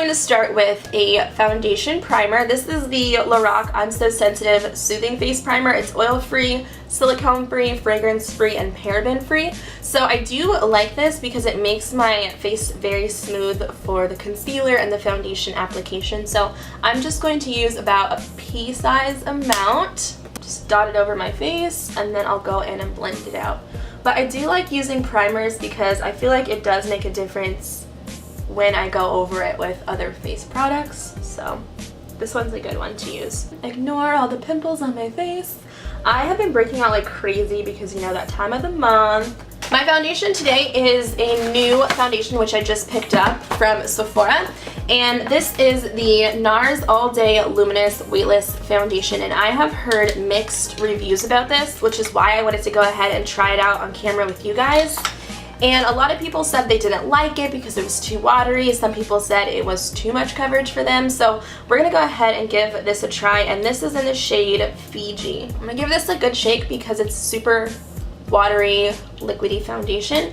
going to start with a foundation primer. This is the Lorac I'm So Sensitive Soothing Face Primer. It's oil-free, silicone-free, fragrance-free, and paraben-free. So I do like this because it makes my face very smooth for the concealer and the foundation application. So I'm just going to use about a pea-size amount. Just dot it over my face, and then I'll go in and blend it out. But I do like using primers because I feel like it does make a difference when I go over it with other face products. So this one's a good one to use. Ignore all the pimples on my face. I have been breaking out like crazy because, you know, that time of the month. My foundation today is a new foundation which I just picked up from Sephora, and this is the NARS All Day Luminous Weightless Foundation, and I have heard mixed reviews about this, which is why I wanted to go ahead and try it out on camera with you guys. And a lot of people said they didn't like it because it was too watery. Some people said it was too much coverage for them. So we're going to go ahead and give this a try, and this is in the shade Fiji. I'm going to give this a good shake because it's super watery, liquidy foundation.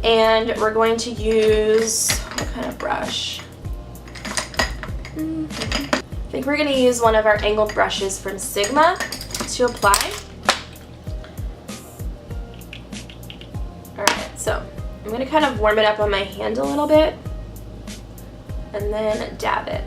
And we're going to use, what kind of brush? I think we're going to use one of our angled brushes from Sigma to apply. Alright, so I'm going to kind of warm it up on my hand a little bit and then dab it.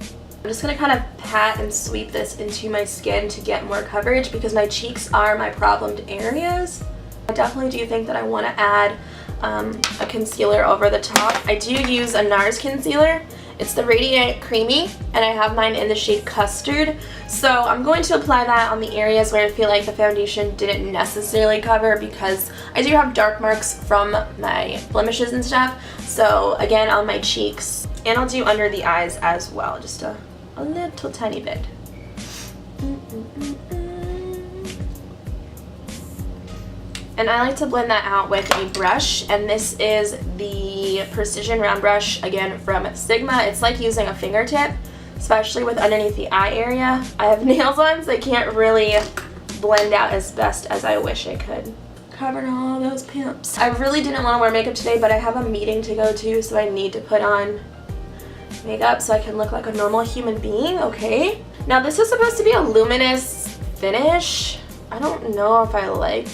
I'm just going to kind of pat and sweep this into my skin to get more coverage because my cheeks are my problemed areas. I definitely do think that I want to add a concealer over the top. I do use a NARS concealer. It's the Radiant Creamy, and I have mine in the shade Custard. So I'm going to apply that on the areas where I feel like the foundation didn't necessarily cover because I do have dark marks from my blemishes and stuff. So again, on my cheeks, and I'll do under the eyes as well, just a little tiny bit. And I like to blend that out with a brush, and this is the Precision Round Brush, again from Sigma. It's like using a fingertip, especially with underneath the eye area. I have nails on, so I can't really blend out as best as I wish I could. Covered all those pimps. I really didn't want to wear makeup today, but I have a meeting to go to, so I need to put on makeup so I can look like a normal human being, okay? Now this is supposed to be a luminous finish. I don't know if I like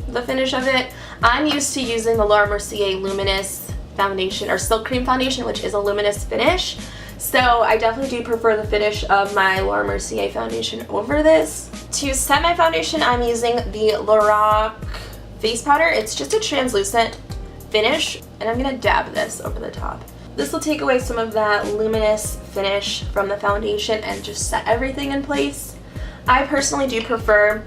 the finish of it. I'm used to using the Laura Mercier Luminous Foundation, or Silk Cream Foundation, which is a luminous finish. So I definitely do prefer the finish of my Laura Mercier foundation over this. To set my foundation, I'm using the Lorac face powder. It's just a translucent finish, and I'm gonna dab this over the top. This will take away some of that luminous finish from the foundation and just set everything in place. I personally do prefer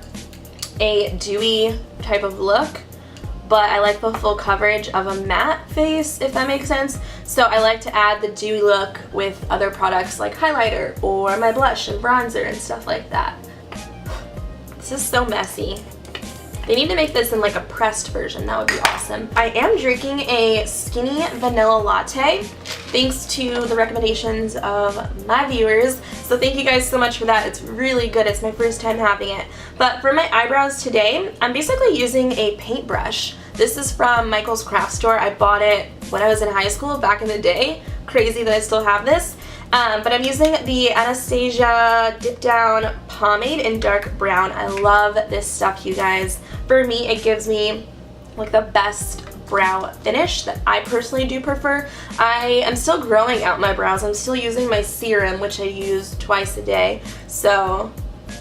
a dewy type of look, but I like the full coverage of a matte face, if that makes sense. So I like to add the dewy look with other products like highlighter or my blush and bronzer and stuff like that. This is so messy. They need to make this in like a pressed version. That would be awesome. I am drinking a skinny vanilla latte thanks to the recommendations of my viewers. So thank you guys so much for that. It's really good. It's my first time having it. But for my eyebrows today, I'm basically using a paintbrush. This is from Michael's Craft Store. I bought it when I was in high school back in the day. Crazy that I still have this. But I'm using the Anastasia Dip Down Pomade in dark brown. I love this stuff, you guys. For me, it gives me like the best brow finish that I personally do prefer. I am still growing out my brows. I'm still using my serum, which I use twice a day. So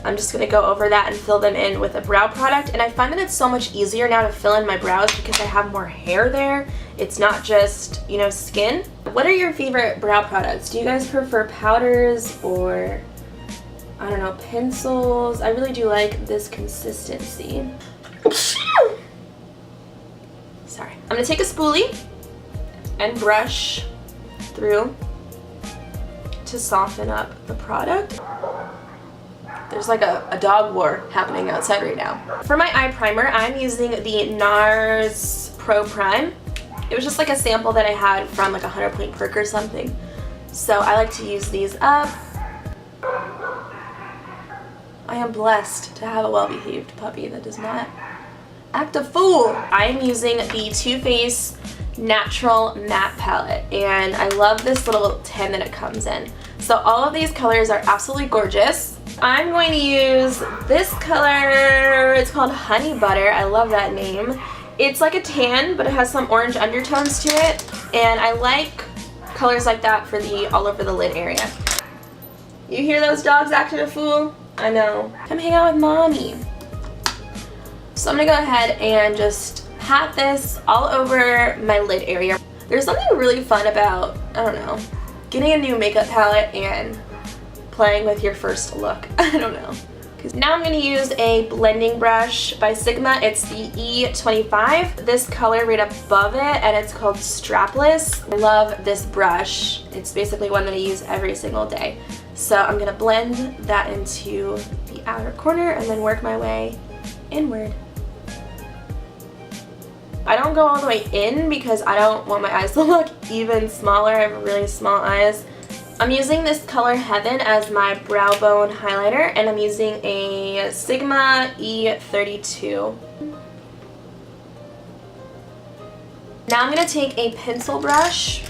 I'm just going to go over that and fill them in with a brow product. And I find that it's so much easier now to fill in my brows because I have more hair there. It's not just, you know, skin. What are your favorite brow products? Do you guys prefer powders or, I don't know, pencils? I really do like this consistency. Sorry. I'm going to take a spoolie and brush through to soften up the product. There's like a dog war happening outside right now. For my eye primer, I'm using the NARS Pro Prime. It was just like a sample that I had from like a 100-point perk or something. So I like to use these up. I am blessed to have a well-behaved puppy that does not act a fool. I am using the Too Faced natural matte palette, and I love this little tin that it comes in. So all of these colors are absolutely gorgeous. I'm going to use this color. It's called Honey Butter. I love that name. It's like a tan, but it has some orange undertones to it, and I like colors like that for the all over the lid area. You hear those dogs acting a fool? I know. Come hang out with mommy. So I'm gonna go ahead and just pat this all over my lid area. There's something really fun about, I don't know, getting a new makeup palette and playing with your first look. I don't know. Now I'm going to use a blending brush by Sigma. It's the E25. This color right above it, and it's called Strapless. I love this brush. It's basically one that I use every single day. So I'm going to blend that into the outer corner and then work my way inward. I don't go all the way in because I don't want my eyes to look even smaller. I have really small eyes. I'm using this color Heaven as my brow bone highlighter, and I'm using a Sigma E32. Now I'm going to take a pencil brush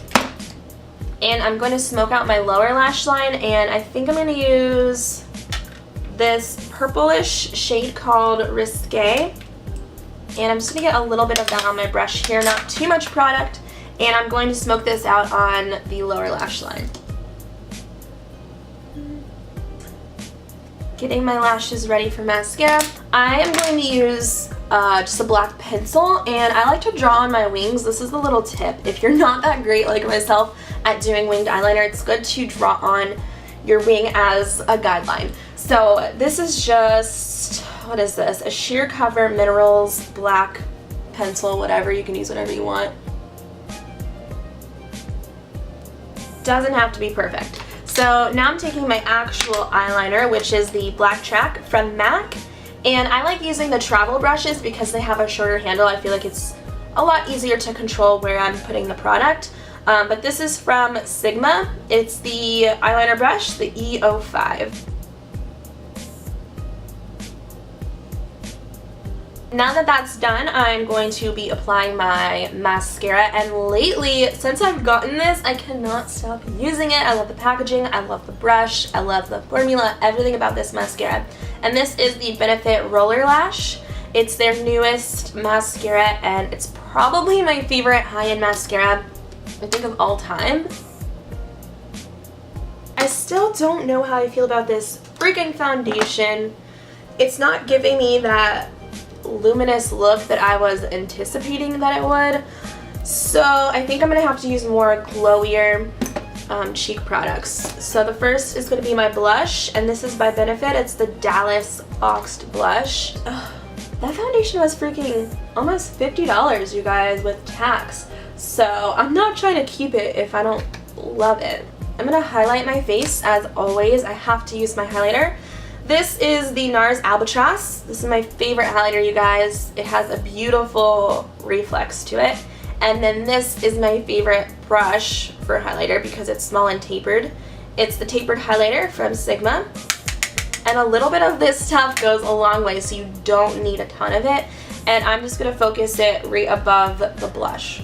and I'm going to smoke out my lower lash line, and I think I'm going to use this purplish shade called Risque. And I'm just going to get a little bit of that on my brush here, not too much product, and I'm going to smoke this out on the lower lash line. Getting my lashes ready for mascara. I am going to use just a black pencil, and I like to draw on my wings. This is a little tip. If you're not that great like myself at doing winged eyeliner, it's good to draw on your wing as a guideline. So this is just, what is this? A Sheer Cover Minerals black pencil, whatever. You can use whatever you want. Doesn't have to be perfect. So now I'm taking my actual eyeliner, which is the Black Track from MAC, and I like using the travel brushes because they have a shorter handle. I feel like it's a lot easier to control where I'm putting the product. But this is from Sigma. It's the eyeliner brush, the E05. Now that that's done, I'm going to be applying my mascara, and lately, since I've gotten this, I cannot stop using it. I love the packaging, I love the brush, I love the formula, everything about this mascara. And this is the Benefit Roller Lash. It's their newest mascara, and it's probably my favorite high-end mascara, I think, of all time. I still don't know how I feel about this freaking foundation. It's not giving me that luminous look that I was anticipating that it would. So I think I'm going to have to use more glowier cheek products. So the first is going to be my blush, and this is by Benefit. It's the Dallas Boxed Blush. Ugh, that foundation was freaking almost $50, you guys, with tax. So I'm not trying to keep it if I don't love it. I'm going to highlight my face as always. I have to use my highlighter. This is the NARS Albatross. This is my favorite highlighter, you guys. It has a beautiful reflex to it. And then this is my favorite brush for highlighter because it's small and tapered. It's the tapered highlighter from Sigma. And a little bit of this stuff goes a long way, so you don't need a ton of it. And I'm just going to focus it right above the blush.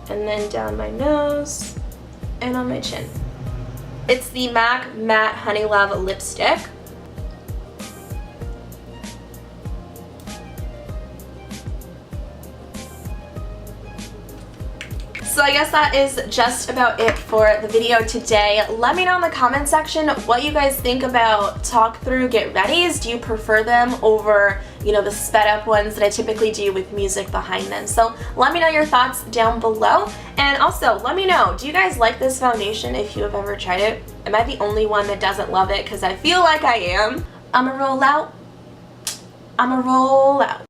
And then down my nose and on my chin. It's the MAC Matte Honey Love Lipstick. So I guess that is just about it for the video today. Let me know in the comment section what you guys think about talk through get readies. Do you prefer them over, you know, the sped up ones that I typically do with music behind them? So let me know your thoughts down below. And also let me know, do you guys like this foundation if you have ever tried it? Am I the only one that doesn't love it? Because I feel like I am. I'ma roll out. I'ma roll out.